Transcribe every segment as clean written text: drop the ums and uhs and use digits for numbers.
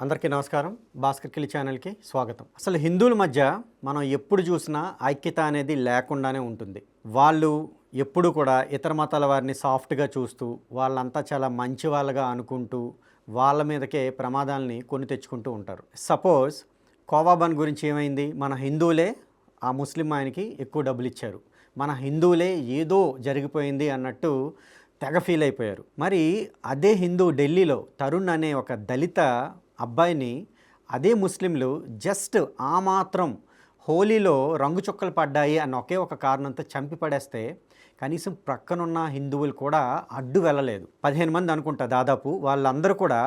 అందరికీ నమస్కారం. భాస్కర్ కిలి ఛానల్కి స్వాగతం. అసలు హిందువుల మధ్య మనం ఎప్పుడు చూసినా ఐక్యత అనేది లేకుండానే ఉంటుంది. వాళ్ళు ఎప్పుడు కూడా ఇతర మతాల వారిని సాఫ్ట్గా చూస్తూ వాళ్ళంతా చాలా మంచి వాళ్ళగా అనుకుంటూ వాళ్ళ మీదకే ప్రమాదాలని కొని తెచ్చుకుంటూ ఉంటారు. సపోజ్ కోవాబన్ గురించి ఏమైంది? మన హిందువులే ఆ ముస్లిం ఆయనకి ఎక్కువ డబ్బులు ఇచ్చారు, మన హిందువులే ఏదో జరిగిపోయింది అన్నట్టు తెగ ఫీల్ అయిపోయారు. మరి అదే హిందూ ఢిల్లీలో తరుణ్ అనే ఒక దళిత అబ్బాయిని అదే ముస్లింలు జస్ట్ ఆ మాత్రం హోలీలో రంగు చుక్కలు పడ్డాయి అన్న ఒకే ఒక కారణంతో చంపి పడేస్తే కనీసం ప్రక్కనున్న హిందువులు కూడా అడ్డు వెళ్ళలేదు. 15 మంది అనుకుంటా దాదాపు. వాళ్ళందరూ కూడా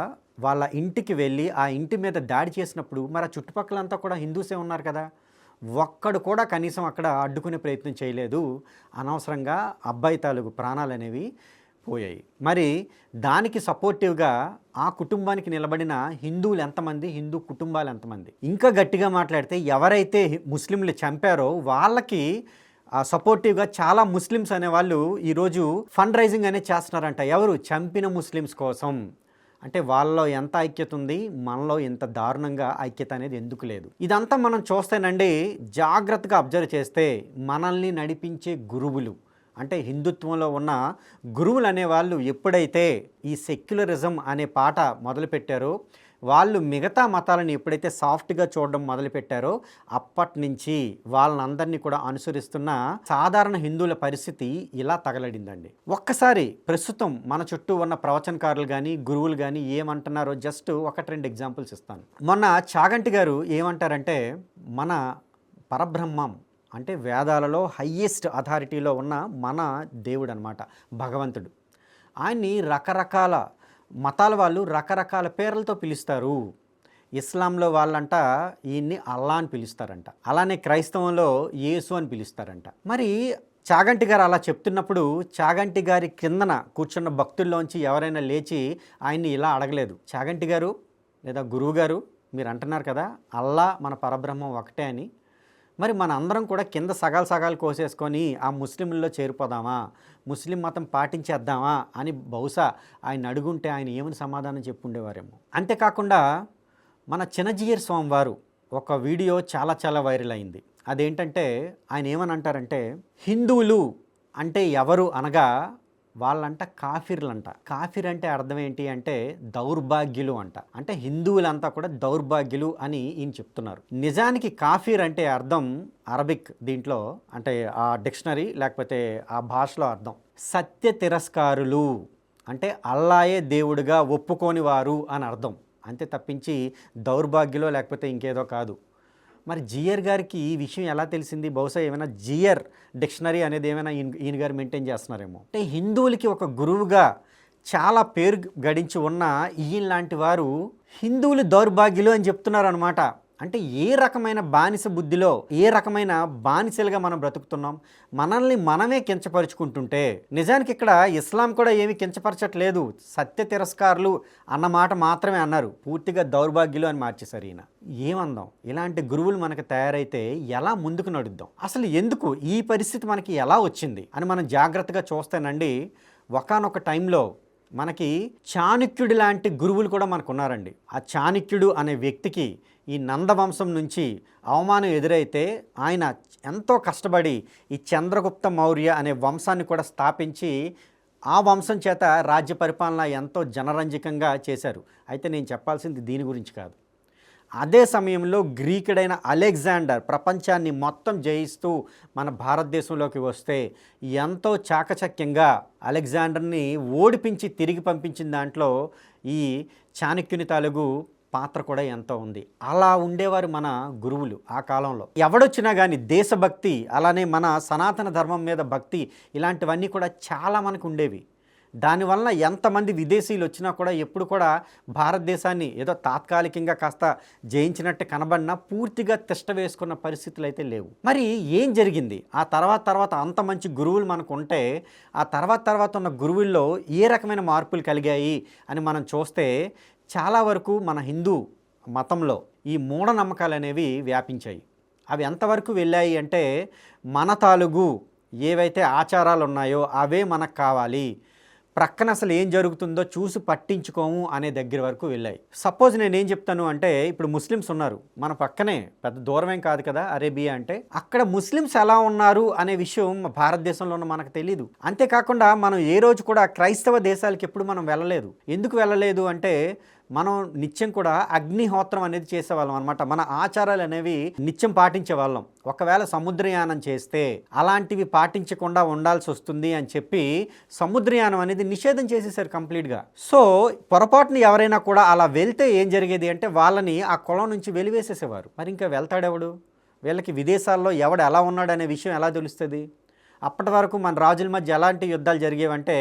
వాళ్ళ ఇంటికి వెళ్ళి ఆ ఇంటి మీద దాడి చేసినప్పుడు మరి ఆ చుట్టుపక్కలంతా కూడా హిందూసే ఉన్నారు కదా, ఒక్కడు కూడా కనీసం అక్కడ అడ్డుకునే ప్రయత్నం చేయలేదు. అనవసరంగా అబ్బాయి తాలూకు ప్రాణాలు అనేవి పోయాయి. మరి దానికి సపోర్టివ్గా ఆ కుటుంబానికి నిలబడిన హిందువులు ఎంతమంది, హిందూ కుటుంబాలు ఎంతమంది? ఇంకా గట్టిగా మాట్లాడితే ఎవరైతే ముస్లింలు చంపారో వాళ్ళకి సపోర్టివ్గా చాలా ముస్లిమ్స్ అనేవాళ్ళు ఈరోజు ఫండ్ రైజింగ్ అనేది చేస్తున్నారంట. ఎవరు? చంపిన ముస్లిమ్స్ కోసం. అంటే వాళ్ళలో ఎంత ఐక్యత ఉంది, మనలో ఎంత దారుణంగా ఐక్యత అనేది ఎందుకు లేదు? ఇదంతా మనం చూస్తేనండి, జాగ్రత్తగా అబ్జర్వ్ చేస్తే మనల్ని నడిపించే గురువులు అంటే హిందుత్వంలో ఉన్న గురువులు అనేవాళ్ళు ఎప్పుడైతే ఈ సెక్యులరిజం అనే పాట మొదలుపెట్టారో, వాళ్ళు మిగతా మతాలను ఎప్పుడైతే సాఫ్ట్గా చూడడం మొదలుపెట్టారో అప్పటి నుంచి వాళ్ళందరినీ కూడా అనుసరిస్తున్న సాధారణ హిందువుల పరిస్థితి ఇలా తగలడిందండి. ఒక్కసారి ప్రస్తుతం మన చుట్టూ ఉన్న ప్రవచనకారులు కానీ గురువులు కానీ ఏమంటున్నారో జస్ట్ 1-2 ఎగ్జాంపుల్స్ ఇస్తాను. మొన్న చాగంటి గారు ఏమంటారంటే, మన పరబ్రహ్మం అంటే వేదాలలో హయ్యెస్ట్ అథారిటీలో ఉన్న మన దేవుడు అనమాట, భగవంతుడు. ఆయన్ని రకరకాల మతాల వాళ్ళు రకరకాల పేర్లతో పిలుస్తారు. ఇస్లాంలో వాళ్ళంట ఈయన్ని అల్లా అని పిలుస్తారంట, అలానే క్రైస్తవంలో యేసు అని పిలుస్తారంట. మరి చాగంటి గారు అలా చెప్తున్నప్పుడు చాగంటి గారి కిందన కూర్చున్న భక్తుల్లోంచి ఎవరైనా లేచి ఆయన్ని ఇలా అడగలేదు, చాగంటి గారు లేదా గురువు గారు మీరు అంటున్నారు కదా అల్లా మన పరబ్రహ్మం ఒకటే అని, మరి మన అందరం కూడా కింద సగాలు కోసేసుకొని ఆ ముస్లింల్లో చేరిపోదామా, ముస్లిం మతం పాటించేద్దామా అని బహుశా ఆయన అడుగుంటే ఆయన ఏమని సమాధానం చెప్పుండేవారేమో. అంతేకాకుండా మన చిన్నజీయర్ స్వామి వారు ఒక వీడియో చాలా వైరల్ అయింది. అదేంటంటే ఆయన ఏమని అంటారంటే, హిందువులు అంటే ఎవరు అనగా వాళ్ళంట కాఫిర్లంట. కాఫిర్ అంటే అర్థం ఏంటి అంటే దౌర్భాగ్యులు అంట. అంటే హిందువులంతా కూడా దౌర్భాగ్యులు అని ఈయన చెప్తున్నారు. నిజానికి కాఫిర్ అంటే అర్థం అరబిక్ దీంట్లో అంటే ఆ డిక్షనరీ లేకపోతే ఆ భాషలో అర్థం సత్య తిరస్కారులు, అంటే అల్లాయే దేవుడిగా ఒప్పుకోని వారు అని అర్థం. అంతే తప్పించి దౌర్భాగ్యులో లేకపోతే ఇంకేదో కాదు. మరి జియర్ గారికి ఈ విషయం ఎలా తెలిసింది? బహుశా ఏమైనా జియర్ డిక్షనరీ అనేది ఏమైనా ఈయన గారు మెయింటైన్ చేస్తున్నారేమో. అంటే హిందువులకి ఒక గురువుగా చాలా పేరు గడించి ఉన్న ఈయన లాంటి వారు హిందువులు దౌర్భాగ్యులు అని చెప్తున్నారు అనమాట. అంటే ఏ రకమైన బానిస బుద్ధిలో, ఏ రకమైన బానిసలుగా మనం బ్రతుకుతున్నాం, మనల్ని మనమే కించపరుచుకుంటుంటే. నిజానికి ఇక్కడ ఇస్లాం కూడా ఏమీ కించపరచట్లేదు, సత్య తిరస్కారులు అన్న మాట మాత్రమే అన్నారు, పూర్తిగా దౌర్భాగ్యులు అని మార్చేశారు ఈయన. ఏమందాం? ఇలాంటి గురువులు మనకు తయారైతే ఎలా ముందుకు నడుద్దాం? అసలు ఎందుకు ఈ పరిస్థితి మనకి ఎలా వచ్చింది అని మనం జాగ్రత్తగా చూస్తేనండి, ఒకానొక టైంలో మనకి చాణక్యుడి లాంటి గురువులు కూడా మనకు ఉన్నారండి. ఆ చాణక్యుడు అనే వ్యక్తికి ఈ నందవంశం నుంచి అవమానం ఎదురైతే ఆయన ఎంతో కష్టపడి ఈ చంద్రగుప్త మౌర్య అనే వంశాన్ని కూడా స్థాపించి ఆ వంశం చేత రాజ్య పరిపాలన ఎంతో జనరంజకంగా చేశారు. అయితే నేను చెప్పాల్సింది దీని గురించి కాదు. అదే సమయంలో గ్రీకుడైన అలెగ్జాండర్ ప్రపంచాన్ని మొత్తం జయిస్తూ మన భారతదేశంలోకి వస్తే ఎంతో చాకచక్యంగా అలెగ్జాండర్ని ఓడిపించి తిరిగి పంపించిన దాంట్లో ఈ చాణక్యుని తాలూకు పాత్ర కూడా ఎంతో ఉంది. అలా ఉండేవారు మన గురువులు ఆ కాలంలో. ఎవడొచ్చినా కానీ దేశభక్తి, అలానే మన సనాతన ధర్మం మీద భక్తి, ఇలాంటివన్నీ కూడా చాలా మనకు ఉండేవి. దానివల్ల ఎంతమంది విదేశీయులు వచ్చినా కూడా ఎప్పుడు కూడా భారతదేశాన్ని ఏదో తాత్కాలికంగా కాస్త జయించినట్టు కనబడినా పూర్తిగా తిష్ట వేసుకున్న పరిస్థితులు అయితే లేవు. మరి ఏం జరిగింది? ఆ తర్వాత అంత మంచి గురువులు మనకు ఉంటే ఆ తర్వాత ఉన్న గురువుల్లో ఏ రకమైన మార్పులు కలిగాయి అని మనం చూస్తే చాలా వరకు మన హిందూ మతంలో ఈ మూఢనమ్మకాలు అనేవి వ్యాపించాయి. అవి ఎంతవరకు వెళ్ళాయి అంటే, మన తాలూగు ఏవైతే ఆచారాలు ఉన్నాయో అవే మనకు కావాలి, ప్రక్కన అసలు ఏం జరుగుతుందో చూసి పట్టించుకోము అనే దగ్గర వరకు వెళ్ళాయి. సపోజ్ నేనేం చెప్తాను అంటే, ఇప్పుడు ముస్లిమ్స్ ఉన్నారు మన పక్కనే, పెద్ద దూరమేం కాదు కదా అరేబియా అంటే. అక్కడ ముస్లిమ్స్ ఎలా ఉన్నారు అనే విషయం భారతదేశంలో ఉన్న మనకు తెలీదు. అంతేకాకుండా మనం ఏ రోజు కూడా క్రైస్తవ దేశాలకి ఎప్పుడు మనం వెళ్ళలేదు. ఎందుకు వెళ్ళలేదు అంటే, మనం నిత్యం కూడా అగ్నిహోత్రం అనేది చేసేవాళ్ళం అనమాట. మన ఆచారాలు అనేవి నిత్యం పాటించేవాళ్ళం. ఒకవేళ సముద్రయానం చేస్తే అలాంటివి పాటించకుండా ఉండాల్సి వస్తుంది అని చెప్పి సముద్రయానం అనేది నిషేధం చేసేసారు కంప్లీట్గా. సో పొరపాటుని ఎవరైనా కూడా అలా వెళ్తే ఏం జరిగేది అంటే, వాళ్ళని ఆ కులం నుంచి వెలివేసేసేవారు. మరి ఇంకా వెళ్తాడెవడు? వీళ్ళకి విదేశాల్లో ఎవడు ఎలా ఉన్నాడు అనే విషయం ఎలా తెలుస్తుంది? అప్పటి వరకు మన రాజుల మధ్య ఎలాంటి యుద్ధాలు జరిగేవంటే,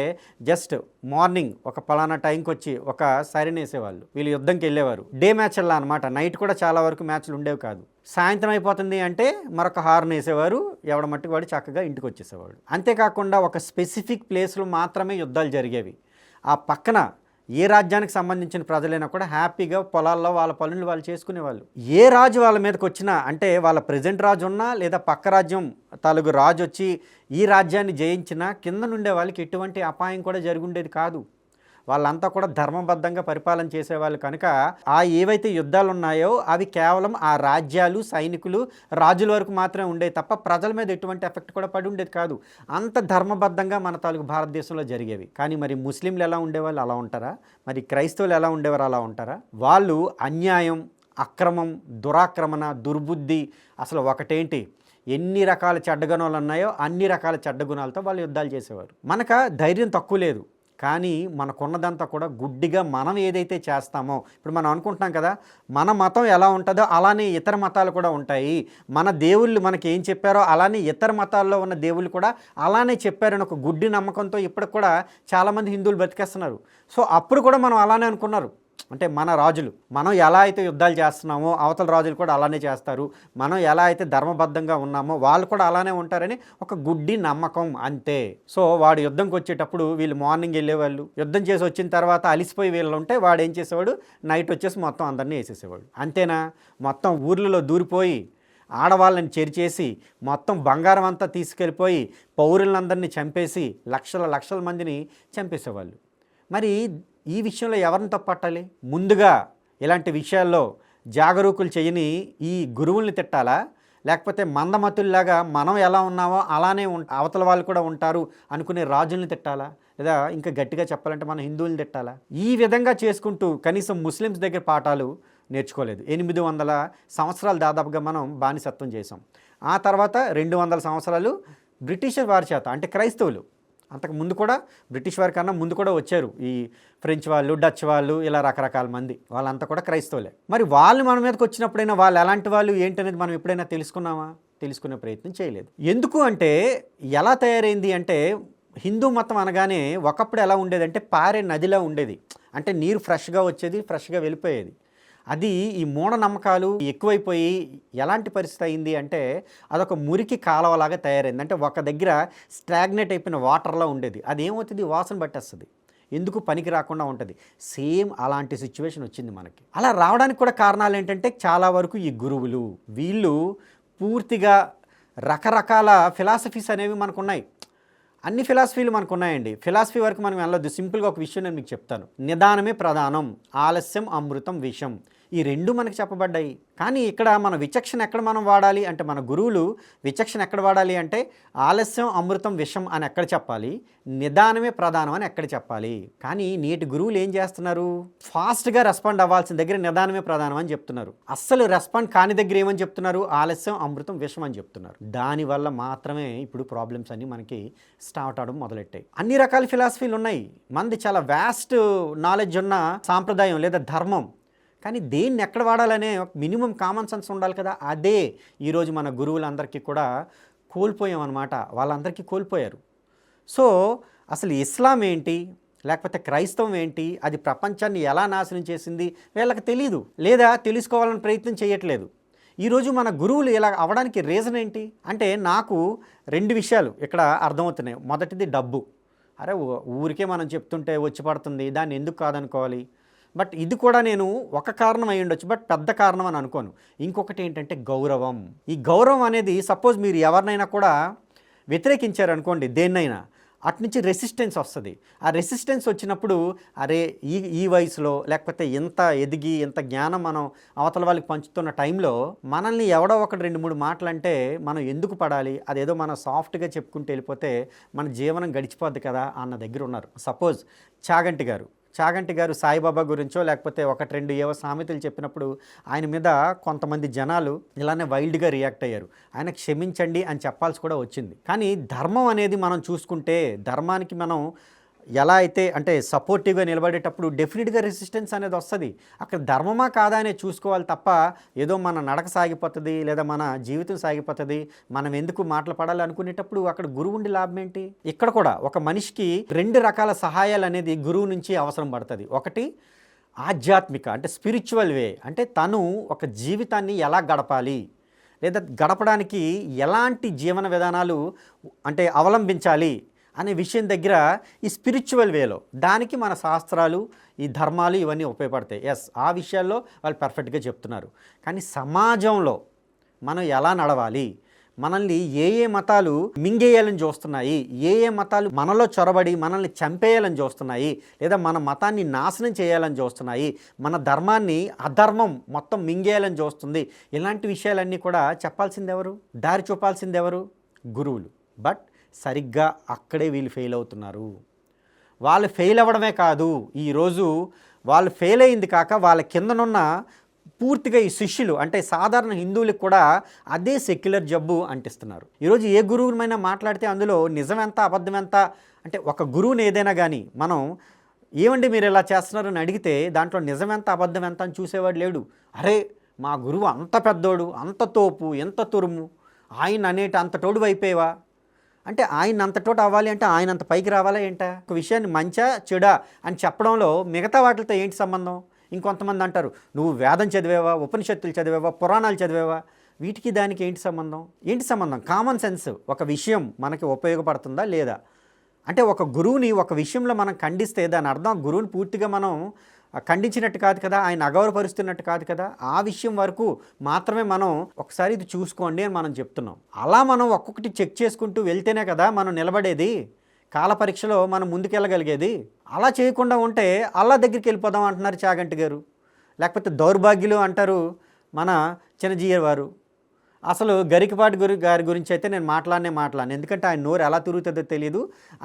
జస్ట్ మార్నింగ్ ఒక పలానా టైంకి వచ్చి ఒక సైరన్ వేసేవాళ్ళు, వీళ్ళు యుద్ధంకి వెళ్ళేవారు. డే మ్యాచ్లా అనమాట. నైట్ కూడా చాలా వరకు మ్యాచ్లు ఉండేవి కాదు. సాయంత్రం అయిపోతుంది అంటే మరొక హార్న్ వేసేవారు, ఎవడ మట్టుకు వాడు చక్కగా ఇంటికి వచ్చేసేవాడు. అంతేకాకుండా ఒక స్పెసిఫిక్ ప్లేస్లో మాత్రమే యుద్ధాలు జరిగేవి. ఆ పక్కన ఏ రాజ్యానికి సంబంధించిన ప్రజలైనా కూడా హ్యాపీగా పొలాల్లో వాళ్ళ పనులు వాళ్ళు చేసుకునేవాళ్ళు. ఏ రాజు వాళ్ళ మీదకి వచ్చినా, అంటే వాళ్ళ ప్రెజెంట్ రాజు ఉన్నా లేదా పక్క రాజ్యం తాలూకు రాజు వచ్చి ఈ రాజ్యాన్ని జయించినా కింద నుండే వాళ్ళకి ఎటువంటి అపాయం కూడా జరుగుండేది కాదు. వాళ్ళంతా కూడా ధర్మబద్ధంగా పరిపాలన చేసేవాళ్ళు కనుక ఆ ఏవైతే యుద్ధాలు ఉన్నాయో అవి కేవలం ఆ రాజ్యాలు, సైనికులు, రాజుల వరకు మాత్రమే ఉండేవి తప్ప ప్రజల మీద ఎటువంటి ఎఫెక్ట్ కూడా పడి ఉండేది కాదు. అంత ధర్మబద్ధంగా మన తాలూకు భారతదేశంలో జరిగేవి. కానీ మరి ముస్లింలు ఎలా ఉండేవాళ్ళు? అలా ఉంటారా? మరి క్రైస్తవులు ఎలా ఉండేవారు? అలా ఉంటారా? వాళ్ళు అన్యాయం, అక్రమం, దురాక్రమణ, దుర్బుద్ధి, అసలు ఒకటేంటి, ఎన్ని రకాల చెడ్డగుణాలు ఉన్నాయో అన్ని రకాల చెడ్డగుణాలతో వాళ్ళు యుద్ధాలు చేసేవారు. మనకు ధైర్యం తక్కువ లేదు, కానీ మనకున్నదంతా కూడా గుడ్డిగా మనం ఏదైతే చేస్తామో, ఇప్పుడు మనం అనుకుంటున్నాం కదా, మన మతం ఎలా ఉంటుందో అలానే ఇతర మతాలు కూడా ఉంటాయి, మన దేవుళ్ళు మనకి ఏం చెప్పారో అలానే ఇతర మతాల్లో ఉన్న దేవుళ్ళు కూడా అలానే చెప్పారని ఒక గుడ్డి నమ్మకంతో ఇప్పటికి కూడా చాలామంది హిందువులు బతికేస్తున్నారు. సో అప్పుడు కూడా మనం అలానే అనుకున్నారు. అంటే మన రాజులు, మనం ఎలా అయితే యుద్ధాలు చేస్తున్నామో అవతల రాజులు కూడా అలానే చేస్తారు, మనం ఎలా అయితే ధర్మబద్ధంగా ఉన్నామో వాళ్ళు కూడా అలానే ఉంటారని ఒక గుడ్డి నమ్మకం అంతే. సో వాడు యుద్ధంకి వచ్చేటప్పుడు వీళ్ళు మార్నింగ్ వెళ్ళేవాళ్ళు, యుద్ధం చేసి వచ్చిన తర్వాత అలిసిపోయి వీళ్ళు ఉంటే వాడు ఏం చేసేవాడు, నైట్ వచ్చేసి మొత్తం అందరినీ వేసేసేవాడు. అంతేనా? మొత్తం ఊర్లలో దూరిపోయి ఆడవాళ్ళని చెరిచేసి మొత్తం బంగారం అంతా తీసుకెళ్ళిపోయి పౌరులందరినీ చంపేసి లక్షల మందిని చంపేసేవాళ్ళు. మరి ఈ విషయంలో ఎవరిని తప్పట్టాలి? ముందుగా ఇలాంటి విషయాల్లో జాగరూకులు చేయని ఈ గురువుల్ని తిట్టాలా, లేకపోతే మందమతుల్లాగా మనం ఎలా ఉన్నామో అలానే అవతల వాళ్ళు కూడా ఉంటారు అనుకునే రాజుల్ని తిట్టాలా, లేదా ఇంకా గట్టిగా చెప్పాలంటే మన హిందువుల్ని తిట్టాలా? ఈ విధంగా చేసుకుంటూ కనీసం ముస్లిమ్స్ దగ్గర పాఠాలు నేర్చుకోలేదు. 800 సంవత్సరాలు దాదాపుగా మనం బానిసత్వం చేసాం. ఆ తర్వాత 200 సంవత్సరాలు బ్రిటిషర్ వారి చేత, అంటే క్రైస్తవులు, అంతకు ముందు కూడా బ్రిటిష్ వారి కన్నా ముందు కూడా వచ్చారు ఈ ఫ్రెంచ్ వాళ్ళు, డచ్ వాళ్ళు, ఇలా రకరకాల మంది, వాళ్ళంతా కూడా క్రైస్తవులే. మరి వాళ్ళు మన మీదకి వచ్చినప్పుడైనా వాళ్ళు ఎలాంటి వాళ్ళు ఏంటనేది మనం ఎప్పుడైనా తెలుసుకున్నామా? తెలుసుకునే ప్రయత్నం చేయలేదు. ఎందుకు అంటే ఎలా తయారైంది అంటే, హిందూ మతం అనగానే ఒకప్పుడు ఎలా ఉండేదంటే పారే నదిలా ఉండేది. అంటే నీరు ఫ్రెష్గా వచ్చేది, ఫ్రెష్గా వెళ్ళిపోయేది. అది ఈ మూఢనమ్మకాలు ఎక్కువైపోయి ఎలాంటి పరిస్థితి అయింది అంటే, అదొక మురికి కాలువలాగా తయారైంది. అంటే ఒక దగ్గర స్టాగ్నేట్ అయిపోయిన వాటర్లా ఉండేది. అది ఏమవుతుంది, వాసన పట్టేస్తుంది, ఎందుకు పనికి రాకుండా ఉంటుంది. సేమ్ అలాంటి సిచ్యువేషన్ వచ్చింది మనకి. అలా రావడానికి కూడా కారణాలు ఏంటంటే, చాలా వరకు ఈ గురువులు వీళ్ళు పూర్తిగా రకరకాల ఫిలాసఫీస్ అనేవి మనకున్నాయి. అన్ని ఫిలాసఫీలు మనకు ఉన్నాయండి. ఫిలాసఫీ వరకు మనం వెళ్ళొద్దు. సింపుల్గా ఒక విషయం నేను మీకు చెప్తాను. నిదానమే ప్రధానం, ఆలస్యం అమృతం విషం, ఈ రెండు మనకు చెప్పబడ్డాయి. కానీ ఇక్కడ మన విచక్షణ ఎక్కడ మనం వాడాలి అంటే, మన గురువులు విచక్షణ ఎక్కడ వాడాలి అంటే, ఆలస్యం అమృతం విషం అని ఎక్కడ చెప్పాలి, నిదానమే ప్రధానం అని ఎక్కడ చెప్పాలి. కానీ నేటి గురువులు ఏం చేస్తున్నారు, ఫాస్ట్గా రెస్పాండ్ అవ్వాల్సిన దగ్గర నిదానమే ప్రధానం అని చెప్తున్నారు. అస్సలు రెస్పాండ్ కాని దగ్గర ఏమని చెప్తున్నారు, ఆలస్యం అమృతం విషం అని చెప్తున్నారు. దానివల్ల మాత్రమే ఇప్పుడు ప్రాబ్లమ్స్ అన్నీ మనకి స్టార్ట్ అవడం మొదలెట్టాయి. అన్ని రకాల ఫిలాసఫీలు ఉన్నాయి. మనది చాలా వ్యాస్ట్ నాలెడ్జ్ ఉన్న సాంప్రదాయం లేదా ధర్మం. కానీ దేన్ని ఎక్కడ వాడాలనే మినిమం కామన్ సెన్స్ ఉండాలి కదా. అదే ఈరోజు మన గురువులందరికీ కూడా కోల్పోయామన్నమాట. వాళ్ళందరికీ కోల్పోయారు. సో అసలు ఇస్లాం ఏంటి, లేకపోతే క్రైస్తవం ఏంటి, అది ప్రపంచాన్ని ఎలా నాశనం చేసింది వీళ్ళకి తెలీదు, లేదా తెలుసుకోవాలని ప్రయత్నం చేయట్లేదు. ఈరోజు మన గురువులు ఇలా అవ్వడానికి రీజన్ ఏంటి అంటే, నాకు 2 విషయాలు ఇక్కడ అర్థమవుతున్నాయి. మొదటిది డబ్బు. అరే ఊరికే మనం చెప్తుంటే వచ్చి పడుతుంది, దాన్ని ఎందుకు కాదనుకోవాలి. బట్ ఇది కూడా నేను ఒక కారణం అయి ఉండొచ్చు, బట్ పెద్ద కారణం అని అనుకోను. ఇంకొకటి ఏంటంటే గౌరవం. ఈ గౌరవం అనేది, సపోజ్ మీరు ఎవరినైనా కూడా వ్యతిరేకించారనుకోండి, దేన్నైనా, అటు నుంచి రెసిస్టెన్స్ వస్తుంది. ఆ రెసిస్టెన్స్ వచ్చినప్పుడు అరే ఈ ఈ వయసులో లేకపోతే ఇంత ఎదిగి ఇంత జ్ఞానం మనం అవతల వాళ్ళకి పంచుతున్న టైంలో మనల్ని ఎవడో ఒకటి 2-3 మాటలు అంటే మనం ఎందుకు పడాలి, అదేదో మనం సాఫ్ట్గా చెప్పుకుంటూ వెళ్ళిపోతే మన జీవనం గడిచిపోద్ది కదా అన్న దగ్గర ఉన్నారు. సపోజ్ చాగంటి గారు సాయిబాబా గురించో లేకపోతే 1-2 ఏవో సామెతలు చెప్పినప్పుడు ఆయన మీద కొంతమంది జనాలు ఇలానే వైల్డ్గా రియాక్ట్ అయ్యారు. ఆయన క్షమించండి అని చెప్పాల్సి కూడా వచ్చింది. కానీ ధర్మం అనేది మనం చూసుకుంటే ధర్మానికి మనం ఎలా అయితే అంటే సపోర్టివ్గా నిలబడేటప్పుడు డెఫినెట్గా రెసిస్టెన్స్ అనేది వస్తుంది. అక్కడ ధర్మమా కాదా అనేది చూసుకోవాలి తప్ప ఏదో మన నడక సాగిపోతుంది లేదా మన జీవితం సాగిపోతుంది మనం ఎందుకు మాటలు పడాలి అనుకునేటప్పుడు అక్కడ గురువు ఉండి లాభం ఏంటి? ఇక్కడ కూడా ఒక మనిషికి 2 రకాల సహాయాలు అనేది గురువు నుంచి అవసరం పడుతుంది. ఒకటి ఆధ్యాత్మిక అంటే స్పిరిచువల్ వే, అంటే తను ఒక జీవితాన్ని ఎలా గడపాలి లేదా గడపడానికి ఎలాంటి జీవన విధానాలు అంటే అవలంబించాలి అనే విషయం దగ్గర ఈ స్పిరిచువల్ వేలో దానికి మన శాస్త్రాలు ఈ ధర్మాలు ఇవన్నీ ఉపయోగపడతాయి. ఎస్, ఆ విషయాల్లో వాళ్ళు పర్ఫెక్ట్గా చెప్తున్నారు. కానీ సమాజంలో మనం ఎలా నడవాలి, మనల్ని ఏ మతాలు మింగేయాలని చూస్తున్నాయి, ఏ మతాలు మనలో చొరబడి మనల్ని చంపేయాలని చూస్తున్నాయి లేదా మన మతాన్ని నాశనం చేయాలని చూస్తున్నాయి, మన ధర్మాన్ని అధర్మం మొత్తం మింగేయాలని చూస్తుంది, ఇలాంటి విషయాలన్నీ కూడా చెప్పాల్సింది ఎవరు, దారి చూపాల్సింది ఎవరు? గురువులు. బట్ సరిగ్గా అక్కడే వీళ్ళు ఫెయిల్ అవుతున్నారు. వాళ్ళు ఫెయిల్ అవ్వడమే కాదు, ఈరోజు వాళ్ళు ఫెయిల్ అయింది కాక వాళ్ళ కిందనున్న పూర్తిగా ఈ శిష్యులు అంటే సాధారణ హిందువులకు కూడా అదే సెక్యులర్ జబ్బు అంటిస్తున్నారు. ఈరోజు ఏ గురువుమైనా మాట్లాడితే అందులో నిజం ఎంత అబద్ధం ఎంత అంటే ఒక గురువుని ఏదైనా కానీ మనం ఏమండి మీరు ఇలా చేస్తున్నారని అడిగితే దాంట్లో నిజం ఎంత అబద్ధం ఎంత అని చూసేవాడు లేడు. అరే మా గురువు అంత పెద్దోడు, అంత తోపు, ఎంత తురుము, ఆయన అనేటి అంత తోడు అయిపోయేవా అంటే ఆయన అంతటోటి అవ్వాలి అంటే ఆయన అంత పైకి రావాలా ఏంటా? ఒక విషయాన్ని మంచా చెడా అని చెప్పడంలో మిగతా వాటితో ఏంటి సంబంధం? ఇంకొంతమంది అంటారు నువ్వు వేదం చదివేవా, ఉపనిషత్తులు చదివేవా, పురాణాలు చదివేవా, వీటికి దానికి ఏంటి సంబంధం? కామన్ సెన్స్ ఒక విషయం మనకి ఉపయోగపడుతుందా లేదా? అంటే ఒక గురువుని ఒక విషయంలో మనం ఖండిస్తే దాని అర్థం గురువుని పూర్తిగా మనం ఖండించినట్టు కాదు కదా, ఆయన అగౌరవపరుస్తున్నట్టు కాదు కదా. ఆ విషయం వరకు మాత్రమే మనం ఒకసారి ఇది చూసుకోండి అని మనం చెప్తున్నాం. అలా మనం ఒక్కొక్కటి చెక్ చేసుకుంటూ వెళ్తేనే కదా మనం నిలబడేది, కాల పరీక్షలో మనం ముందుకెళ్ళగలిగేది. అలా చేయకుండా ఉంటే అల్లా దగ్గరికి వెళ్ళిపోదాం అంటున్నారు చాగంటి గారు, లేకపోతే దౌర్భాగ్యులు అంటారు మన చిన్నజీయర్ వారు. అసలు గరికపాటి గారి గురించి అయితే నేను మాట్లాడను, ఎందుకంటే ఆయన నోరు ఎలా తిరుగుతుందో తెలియదు,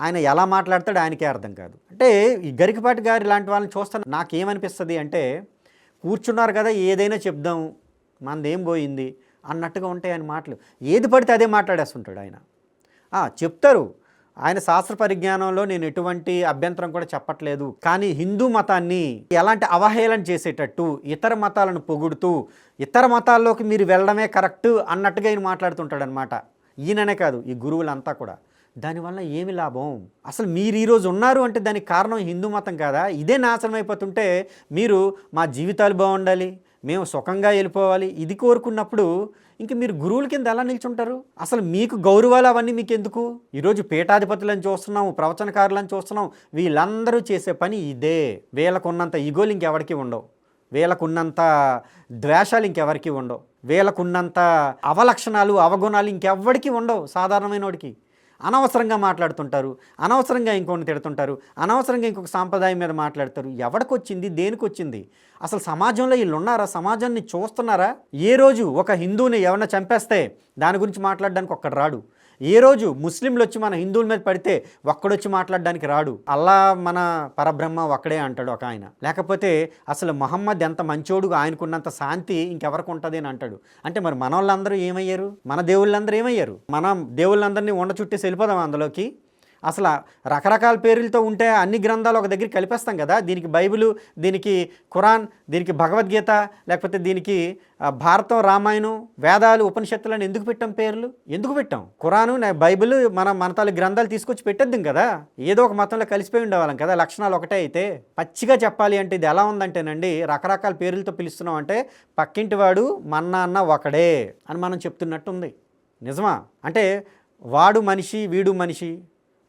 ఆయన ఎలా మాట్లాడతాడో ఆయనకే అర్థం కాదు. అంటే ఈ గరికపాటి గారి లాంటి వాళ్ళని చూస్తాను నాకేమనిపిస్తుంది అంటే కూర్చున్నారు కదా ఏదైనా చెప్దాం మనదేం పోయింది అన్నట్టుగా ఉంటాయి ఆయన మాటలు. ఏది పడితే అదే మాట్లాడేస్తుంటాడు ఆయన. చెప్తారు ఆయన శాస్త్ర పరిజ్ఞానంలో నేను ఎటువంటి అభ్యంతరం కూడా చెప్పట్లేదు, కానీ హిందూ మతాన్ని ఎలాంటి అవహేళన చేసేటట్టు ఇతర మతాలను పొగుడుతూ ఇతర మతాల్లోకి మీరు వెళ్ళడమే కరెక్ట్ అన్నట్టుగా ఆయన మాట్లాడుతుంటాడు అనమాట. ఈయననే కాదు ఈ గురువులంతా కూడా. దానివల్ల ఏమి లాభం? అసలు మీరు ఈరోజు ఉన్నారు అంటే దానికి కారణం హిందూ మతం కాదా? ఇదే నాశనం అయిపోతుంటే మీరు మా జీవితాలు బాగుండాలి, మేము సుఖంగా వెళ్ళిపోవాలి ఇది కోరుకున్నప్పుడు ఇంక మీరు గురువుల కింద ఎలా నిల్చుంటారు? అసలు మీకు గౌరవాలు అవన్నీ మీకు ఎందుకు? ఈరోజు పీఠాధిపతులను చూస్తున్నాం, ప్రవచనకారులను చూస్తున్నాం, వీళ్ళందరూ చేసే పని ఇదే. వీళ్ళకున్నంత ఈగోలు ఇంకెవరికి ఉండవు, వీళ్ళకున్నంత ద్వేషాలు ఇంకెవరికి ఉండవు, వీళ్ళకున్నంత అవలక్షణాలు అవగుణాలు ఇంకెవ్వడికి ఉండవు. సాధారణమైన వాడికి అనవసరంగా మాట్లాడుతుంటారు, అనవసరంగా ఇంకొన్ని తిడుతుంటారు, అనవసరంగా ఇంకొక సాంప్రదాయం మీద మాట్లాడతారు. ఎవడికొచ్చింది, దేనికొచ్చింది? అసలు సమాజంలో వీళ్ళు ఉన్నారా? సమాజాన్ని చూస్తున్నారా? ఏ రోజు ఒక హిందువుని ఎవరన్నా చంపేస్తే దాని గురించి మాట్లాడడానికి ఒక్కడు రాడు. ఏ రోజు ముస్లింలు వచ్చి మన హిందువుల మీద పడితే ఒక్కడొచ్చి మాట్లాడడానికి రాడు. అల్లా మన పరబ్రహ్మ ఒక్కడే అంటాడు ఒక ఆయన. లేకపోతే అసలు మహమ్మద్ ఎంత మంచోడు, ఆయనకున్నంత శాంతి ఇంకెవరికి ఉంటుంది అని అంటాడు. అంటే మరి మన వాళ్ళందరూ ఏమయ్యారు? మన దేవుళ్ళందరూ ఏమయ్యారు? మనం దేవుళ్ళందరినీ ఉండ చుట్టేసి వెళ్ళిపోదాం అందులోకి. అసలు రకరకాల పేర్లతో ఉంటే అన్ని గ్రంథాలు ఒక దగ్గర కలిపేస్తాం కదా. దీనికి బైబిలు, దీనికి ఖురాన్, దీనికి భగవద్గీత, లేకపోతే దీనికి భారతం, రామాయణం, వేదాలు, ఉపనిషత్తులు అని ఎందుకు పెట్టాం పేర్లు? ఎందుకు పెట్టాం? ఖురాను, బైబిల్ మన తాలూ గ్రంథాలు తీసుకొచ్చి పెట్టేద్దాం కదా. ఏదో ఒక మతంలో కలిసిపోయి ఉండేవాళ్ళం కదా, లక్షణాలు ఒకటే అయితే. పచ్చిగా చెప్పాలి అంటే ఇది ఎలా ఉందంటేనండి, రకరకాల పేర్లతో పిలుస్తున్నాం అంటే పక్కింటి వాడు మన్నా అన్న ఒకడే అని మనం చెప్తున్నట్టు ఉంది. నిజమా? అంటే వాడు మనిషి, వీడు మనిషి,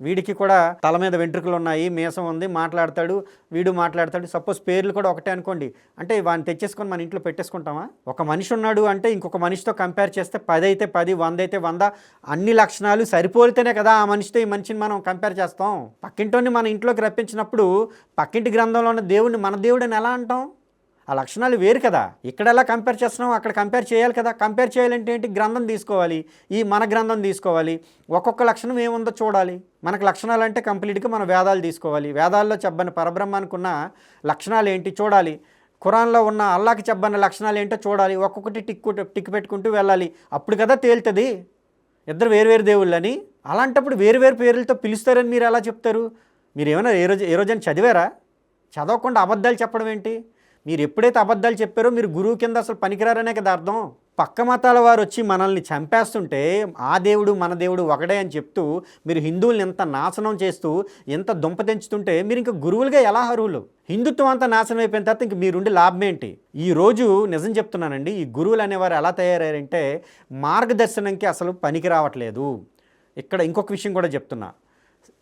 వీడికి కూడా తల మీద వెంట్రుకలు ఉన్నాయి, మీసం ఉంది, మాట్లాడతాడు, వీడు మాట్లాడతాడు. సపోజ్ పేర్లు కూడా ఒకటే అనుకోండి, అంటే వాడిని తెచ్చేసుకొని మన ఇంట్లో పెట్టేసుకుంటామా? ఒక మనిషి ఉన్నాడు అంటే ఇంకొక మనిషితో కంపేర్ చేస్తే 10 అయితే 10, 100 అయితే 100, అన్ని లక్షణాలు సరిపోలితేనే కదా ఆ మనిషితో ఈ మనిషిని మనం కంపేర్ చేస్తాం. పక్కింటోని మన ఇంట్లోకి రప్పించినప్పుడు పక్కింటి గ్రంథంలో ఉన్న దేవుడిని మన దేవుడిని ఎలా అంటాం? ఆ లక్షణాలు వేరు కదా. ఇక్కడ ఎలా కంపేర్ చేస్తున్నాం, అక్కడ కంపేర్ చేయాలి కదా. కంపేర్ చేయాలంటే ఏంటి? గ్రంథం తీసుకోవాలి, ఈ మన గ్రంథం తీసుకోవాలి, ఒక్కొక్క లక్షణం ఏముందో చూడాలి. మనకు లక్షణాలు అంటే కంప్లీట్గా మన వేదాలు తీసుకోవాలి. వేదాల్లో చెప్పని పరబ్రహ్మానికి ఉన్న లక్షణాలు ఏంటి చూడాలి. ఖురాన్లో ఉన్న అల్లాకి చెప్పని లక్షణాలు ఏంటో చూడాలి. ఒక్కొక్కటి టిక్ పెట్టుకుంటూ వెళ్ళాలి. అప్పుడు కదా తేలుతుంది ఇద్దరు వేరువేరు దేవుళ్ళని. అలాంటప్పుడు వేరువేరు పేర్లతో పిలుస్తారని మీరు ఎలా చెప్తారు? మీరు ఏమైనా ఏ రోజైనా చదివారా? చదవకుండా అబద్ధాలు చెప్పడం ఏంటి? మీరు ఎప్పుడైతే అబద్ధాలు చెప్పారో మీరు గురువు కింద అసలు పనికిరారనే కదా అర్థం. పక్క మతాల వారు వచ్చి మనల్ని చంపేస్తుంటే ఆ దేవుడు మన దేవుడు ఒకడే అని చెప్తూ మీరు హిందువుల్ని ఎంత నాశనం చేస్తూ ఎంత దుంపతెంచుతుంటే మీరు ఇంకా గురువులుగా ఎలా అర్హులు? హిందుత్వం అంతా నాశనం అయిపోయిన తర్వాత ఇంక మీరుండి లాభం ఏంటి? ఈరోజు నిజం చెప్తున్నానండి, ఈ గురువులు అనేవారు ఎలా తయారయ్యారంటే మార్గదర్శనంకి అసలు పనికి రావట్లేదు. ఇక్కడ ఇంకొక విషయం కూడా చెప్తున్నా.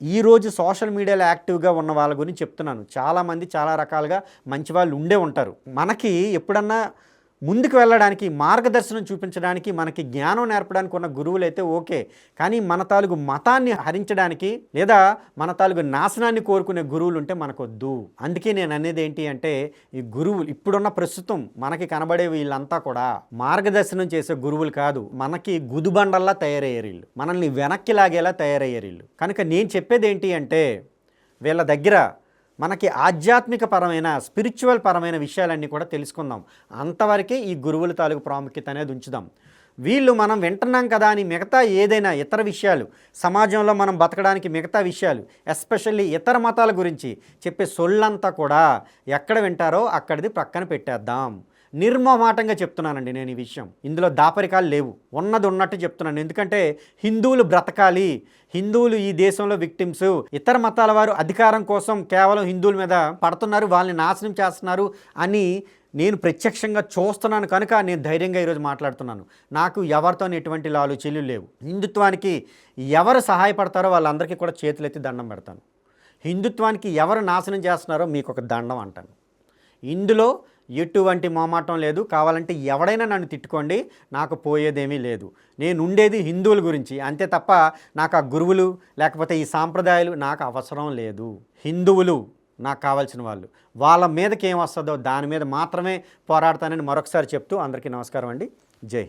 ఈరోజు సోషల్ మీడియాలో యాక్టివ్గా ఉన్న వాళ్ళ గురించి చెప్తున్నాను. చాలామంది చాలా రకాలుగా మంచి వాళ్ళు ఉండే ఉంటారు. మనకి ఎప్పుడన్నా ముందుకు వెళ్ళడానికి, మార్గదర్శనం చూపించడానికి, మనకి జ్ఞానం నేర్పడానికి ఉన్న గురువులు అయితే ఓకే. కానీ మన తాలూకు మతాన్ని హరించడానికి లేదా మన తాలూకు నాశనాన్ని కోరుకునే గురువులు ఉంటే మనకొద్దు. అందుకే నేను అనేది ఏంటి అంటే, ఈ గురువులు ఇప్పుడున్న ప్రస్తుతం మనకి కనబడే వీళ్ళంతా కూడా మార్గదర్శనం చేసే గురువులు కాదు, మనకి గుదుబండల్లా తయారయ్యారు వీళ్ళు, మనల్ని వెనక్కి లాగేలా తయారయ్యారు వీళ్ళు. కనుక నేను చెప్పేది ఏంటి అంటే, వీళ్ళ దగ్గర మనకి ఆధ్యాత్మిక పరమైన, స్పిరిచువల్ పరమైన విషయాలన్నీ కూడా తెలుసుకుందాం. అంతవరకే ఈ గురువుల తాలూకు ప్రాముఖ్యత అనేది ఉంచుదాం. వీళ్ళు మనం వింటున్నాం కదా అని మిగతా ఏదైనా ఇతర విషయాలు, సమాజంలో మనం బతకడానికి మిగతా విషయాలు, ఎస్పెషల్లీ ఇతర మతాల గురించి చెప్పే సొల్లంతా కూడా ఎక్కడ వింటారో అక్కడిది ప్రక్కన పెట్టేద్దాం. నిర్మమాటంగా చెప్తున్నానండి నేను ఈ విషయం. ఇందులో దాపరికాలు లేవు, ఉన్నది ఉన్నట్టు చెప్తున్నాను. ఎందుకంటే హిందువులు బ్రతకాలి, హిందువులు ఈ దేశంలో విక్టిమ్స్, ఇతర మతాల వారు అధికారం కోసం కేవలం హిందువుల మీద పడుతున్నారు, వాళ్ళని నాశనం చేస్తున్నారు అని నేను ప్రత్యక్షంగా చూస్తున్నాను. కనుక నేను ధైర్యంగా ఈరోజు మాట్లాడుతున్నాను. నాకు ఎవరితో ఎటువంటి లాలు చెల్లు లేవు. హిందుత్వానికి ఎవరు సహాయపడతారో వాళ్ళందరికీ కూడా చేతులెత్తి దండం పెడతాను. హిందుత్వానికి ఎవరు నాశనం చేస్తున్నారో మీకు ఒక దండం అంటాను. ఇందులో ఎటువంటి మొహమాటం లేదు. కావాలంటే ఎవడైనా నన్ను తిట్టుకోండి, నాకు పోయేదేమీ లేదు. నేను ఉండేది హిందువుల గురించి అంతే తప్ప నాకు ఆ గురువులు లేకపోతే ఈ సాంప్రదాయాలు నాకు అవసరం లేదు. హిందువులు నాకు కావాల్సిన వాళ్ళు, వాళ్ళ మీదకి ఏం వస్తుందో దాని మీద మాత్రమే పోరాడతానని మరొకసారి చెప్తూ అందరికీ నమస్కారం అండి. జై హింద్.